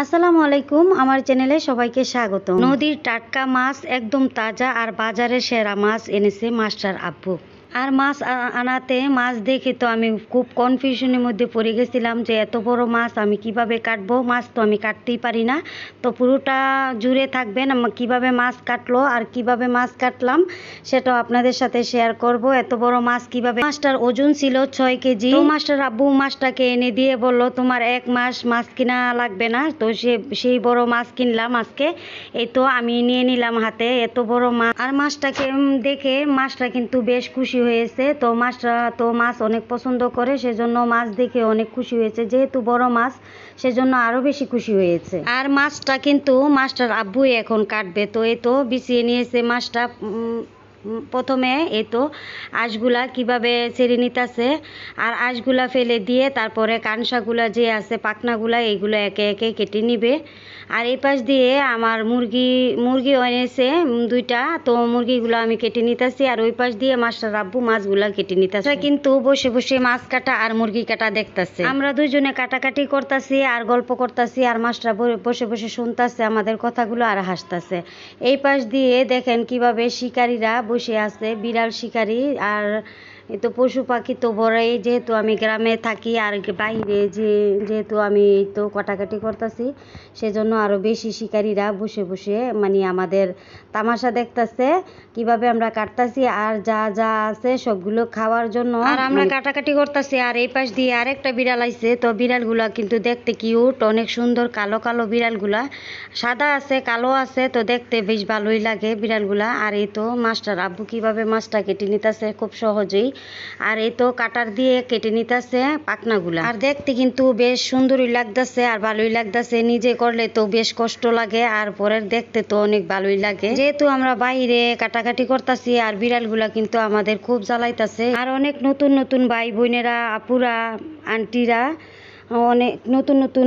আসসালামু আলাইকুম, আমার চ্যানেলে সবাইকে স্বাগত। নদীর টাটকা মাছ একদম তাজা আর বাজারে সেরা মাছ এনেছে মাস্টার আব্বু। আর মাছ আনাতে মাছ দেখে তো আমি খুব কনফিউশনের মধ্যে পড়ে গেছিলাম যে এত বড় মাছ আমি কিভাবে কাটবো। মাছ তো আমি কাটতেই পারি না, তো পুরোটা জুড়ে থাকবেন কিভাবে মাছ কাটলো আর কিভাবে মাছ কাটলাম সেটাও আপনাদের সাথে শেয়ার করব। এত বড় মাছ কিভাবে, মাছটার ওজন ছিল 6 কেজি। তো মাস্টার আব্বু মাছটাকে এনে দিয়ে বলল তোমার 1 মাস মাছ কিনা লাগবে না। তো সেই বড় মাছ কিনলাম আজকে। এই তো আমি নিয়ে নিলাম হাতে এত বড় মাছ। আর মাছটাকে দেখে মাছটা কিন্তু বেশ খুশি হয়েছে। তো মাছ অনেক পছন্দ করে, সেজন্য মাছ দেখে অনেক খুশি হয়েছে। যেহেতু বড় মাছ সেজন্য আরো বেশি খুশি হয়েছে। আর মাছটা কিন্তু মাস্টার আব্বুই এখন কাটবে। তো এই তো বিছিয়ে নিয়েছে মাছটা। প্রথমে এই তো আঁশগুলা কিভাবে ছেড়ে নিতেছে, আর আঁশগুলা ফেলে দিয়ে তারপরে কানসাগুলা যে আছে পাখনাগুলা এইগুলো একে একে কেটে নিবে। আর এই পাশ দিয়ে আমার মুরগি এনেছে 2টা, তো মুরগিগুলো আমি কেটে নিতেছি। আর ওই পাশ দিয়ে মাস্টার আব্বু মাছগুলা কেটে নিতেছে। কিন্তু বসে বসে মাছ কাটা আর মুরগি কাটা দেখতেছে। আমরা দুইজনে কাটাকাটি করতেছি আর গল্প করতেছি, আর মাস্টার বসে বসে শুনতেছে আমাদের কথাগুলো আর হাসতেছে। এই পাশ দিয়ে দেখেন কিভাবে শিকারীরা বসে আছে, বিড়াল শিকারী। আর এই তো পশু পাখি তো বড়াই, যেহেতু আমি গ্রামে থাকি আর বাইরে যেহেতু আমি তো কাটাকাটি করতেছি, সেজন্য আরও বেশি শিকারীরা বসে বসে আমাদের তামাশা দেখতেছে কিভাবে আমরা কাটতেছি। আর যা যা আছে সবগুলো খাওয়ার জন্য আর আমরা কাটাকাটি করতেছি। আর এই পাশ দিয়ে আরেকটা বিড়াল আইছে। তো বিড়ালগুলা কিন্তু দেখতে কিউট, অনেক সুন্দর, কালো কালো বিড়ালগুলা, সাদা আছে কালো আছে, তো দেখতে বেশ ভালোই লাগে বিড়ালগুলা। আর এই তো মাস্টার আব্বু কিভাবে মাছটা কেটে নিতেছে খুব সহজেই। আর এই তো কাটার দিয়ে কেটে নিতেছে পাখনাগুলা। আর দেখতে কিন্তু বেশ সুন্দরই লাগতেছে আর ভালোই লাগতেছে। নিজে করলে তো বেশ কষ্ট লাগে, আর পরের দেখতে তো অনেক ভালোই লাগে। যেহেতু আমরা বাইরে কাটাকাটি করতেছি আর বিড়ালগুলা কিন্তু আমাদের খুব জ্বালাইতেছে। আর অনেক নতুন নতুন ভাই বোনেরা, আপুরা, আন্টিরা অনেক নতুন নতুন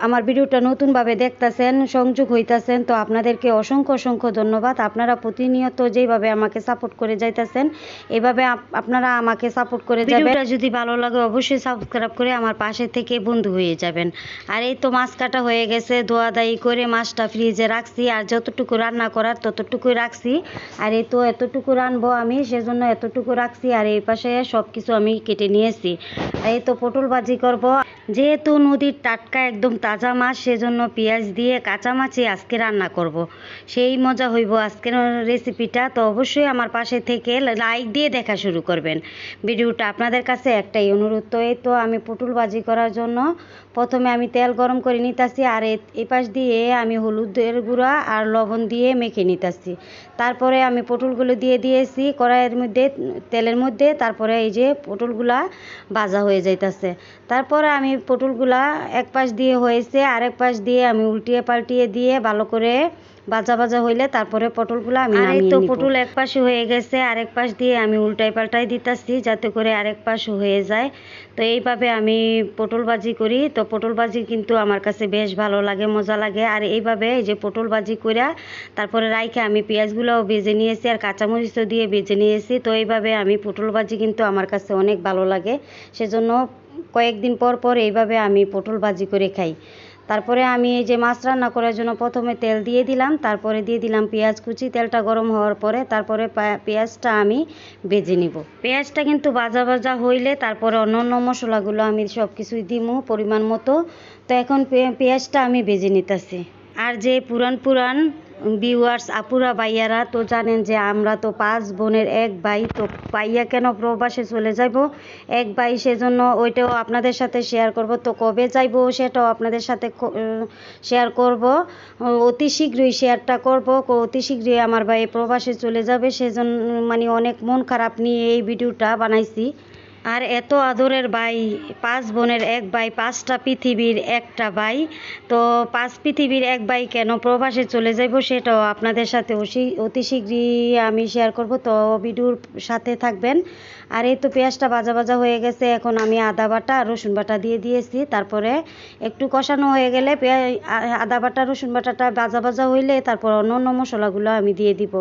আমার ভিডিওটা নতুনভাবে দেখতেছেন, সংযোগ হইতেছেন। তো আপনাদেরকে অসংখ্য অসংখ্য ধন্যবাদ। আপনারা প্রতিনিয়ত যেভাবে আমাকে সাপোর্ট করে যাইতেছেন, এভাবে আপনারা আমাকে সাপোর্ট করে যাবেন। ভিডিওটা যদি ভালো লাগে অবশ্যই সাবস্ক্রাইব করে আমার পাশে থেকে বন্ধু হয়ে যাবেন। আর এই তো মাছ কাটা হয়ে গেছে, ধোয়াধাই করে মাছটা ফ্রিজে রাখছি, আর যতটুকু রান্না করার ততটুকুই রাখছি। আর এই তো এতটুকু রানবো আমি, সেজন্য এতটুকু রাখছি। আর এই পাশে সব কিছু আমি কেটে নিয়েছি। এই তো পটল ভাজি করব। যেহেতু নদীর টাটকা একদম তাজা মাছ, সেজন্য পেঁয়াজ দিয়ে কাঁচা মাছই আজকে রান্না করব। সেই মজা হইব আজকের রেসিপিটা। তো অবশ্যই আমার পাশে থেকে লাইক দিয়ে দেখা শুরু করবেন ভিডিওটা। আপনাদের কাছে একটাই অনুরোধ। তো এই তো আমি পটল ভাজি করার জন্য প্রথমে আমি তেল গরম করে নিতেছি, আর এই পাশ দিয়ে আমি হলুদের গুঁড়া আর লবণ দিয়ে মেখে নিতেছি। তারপরে আমি পটলগুলো দিয়ে দিয়েছি কড়াইয়ের মধ্যে, তেলের মধ্যে। তারপরে এই যে পটলগুলা ভাজা হয়ে যাইতেছে। তারপরে আমি পটলগুলা এক পাশ দিয়ে হয়েছে, আরেক পাশ দিয়ে আমি উল্টিয়ে পাল্টিয়ে দিয়ে ভালো করে ভাজা হইলে তারপরে পটলগুলো আমি নামিয়ে নিব। তো পটল এক পাশে হয়ে গেছে, আরেক পাশ দিয়ে আমি উল্টাই পাল্টাই দিতেছি যাতে করে আরেক পাশ হয়ে যায়। তো এইভাবে আমি পটল ভাজি করি। তো পটল ভাজি কিন্তু আমার কাছে বেশ ভালো লাগে, মজা লাগে। আর এইভাবে এই যে পটল ভাজি করে তারপরে রাইখে আমি পেঁয়াজগুলোও ভেজে নিয়েছি আর কাঁচামরিচও দিয়ে ভেজে নিয়েছি। তো এইভাবে আমি পটল ভাজি কিন্তু আমার কাছে অনেক ভালো লাগে, সেজন্য কয়েকদিন পর পর এইভাবে আমি পটল ভাজি করে খাই। তারপরে আমি এই যে মাছ রান্না করার জন্য প্রথমে তেল দিয়ে দিলাম, তারপরে দিয়ে দিলাম পেঁয়াজ কুচি। তেলটা গরম হওয়ার পরে তারপরে পেঁয়াজটা আমি ভেজে নিব। পেঁয়াজটা কিন্তু ভাজা হইলে তারপরে অন্য মশলাগুলো আমি সব কিছুই দিমু পরিমাণ মতো। তো এখন পেঁয়াজটা আমি ভেজে নিতেছি। আর যে পুরান ভিউয়ার্স আপুরা ভাইয়ারা তো জানেন যে আমরা তো 5 বোনের 1 ভাই। তো ভাইয়া কেন প্রবাসে চলে যাব 1 ভাই, সেজন্য ওইটাও আপনাদের সাথে শেয়ার করব। তো কবে যাইব সেটাও আপনাদের সাথে শেয়ার করব, অতি শীঘ্রই শেয়ারটা করব। অতি শীঘ্রই আমার ভাই প্রবাসে চলে যাবে, সেজন্য অনেক মন খারাপ নিয়ে এই ভিডিওটা বানাইছি। আর এত আদরের ভাই, 5 বোনের 1 ভাই, 5টা পৃথিবীর একটা ভাই। তো 5 পৃথিবীর 1 ভাই কেন প্রবাসে চলে যাইব সেটাও আপনাদের সাথে অতি শীঘ্রই আমি শেয়ার করব। তো ভিডিওর সাথে থাকবেন। আর এই তো পেঁয়াজটা ভাজা হয়ে গেছে, এখন আমি আদা বাটা রসুন বাটা দিয়ে দিয়েছি। তারপরে একটু কষানো হয়ে গেলে আদা বাটা রসুন বাটাটা ভাজা হইলে তারপর অন্য মশলাগুলো আমি দিয়ে দিব।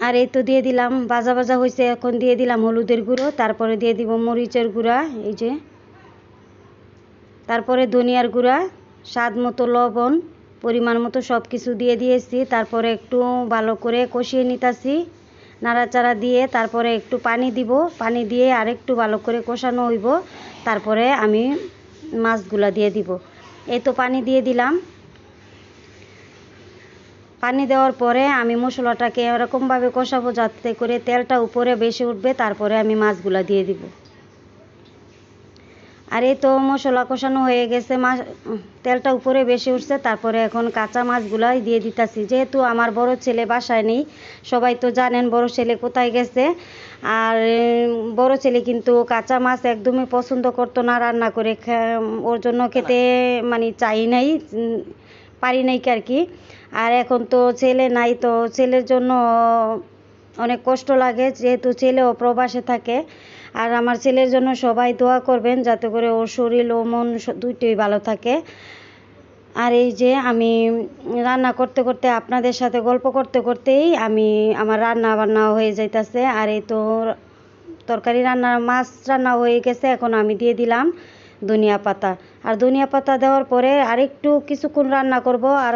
আর এই তো দিয়ে দিলাম, ভাজা হয়েছে, এখন দিয়ে দিলাম হলুদের গুঁড়ো, তারপরে দিয়ে দিব মরিচের গুঁড়া, এই যে, তারপরে ধনিয়ার গুঁড়া, স্বাদ মতো লবণ, পরিমাণ মতো সব কিছু দিয়ে দিয়েছি। তারপরে একটু ভালো করে কষিয়ে নিতেছি নাড়াচাড়া দিয়ে। তারপরে একটু পানি দিব, পানি দিয়ে আরেকটু ভালো করে কষানো হইব। তারপরে আমি মাছগুলা দিয়ে দিব। এই তো পানি দিয়ে দিলাম। পানি দেওয়ার পরে আমি মশলাটাকে এরকমভাবে কষাবো যাতে করে তেলটা উপরে বেশি উঠবে। তারপরে আমি মাছগুলা দিয়ে দিব। আর এই তো মশলা কষানো হয়ে গেছে, তেলটা উপরে বেশি উঠছে। তারপরে এখন কাঁচা মাছগুলাই দিয়ে দিতেছি। যেহেতু আমার বড় ছেলে বাসায় নেই, সবাই তো জানেন বড় ছেলে কোথায় গেছে। আর বড় ছেলে কিন্তু কাঁচা মাছ একদমই পছন্দ করতো না, রান্না করে ওর জন্য খেতে মানে চাই নাই, পারি নাই আর কি। আর এখন তো ছেলে নাই, তো ছেলের জন্য অনেক কষ্ট লাগে, যেহেতু ছেলেও প্রবাসে থাকে। আর আমার ছেলের জন্য সবাই দোয়া করবেন যাতে করে ওর শরীর ও মন দুইটাই ভালো থাকে। আর এই যে আমি রান্না করতে করতে আপনাদের সাথে গল্প করতে করতেই আমার রান্না বান্না হয়ে যাইতেছে। আর এই তো তরকারি রান্না, মাছ রান্না হয়ে গেছে। এখন আমি দিয়ে দিলাম ধনিয়া পাতা। আর ধনিয়া পাতা দেওয়ার পরে আরেকটু কিছুক্ষণ রান্না করব, আর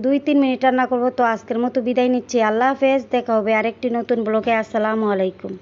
2-3 মিনিট রান্না করব। তো আজকের মতো বিদায় নিচ্ছি। আল্লাহ হাফেজ, দেখা হবে আরেকটি নতুন ব্লগে। আসসালামু আলাইকুম।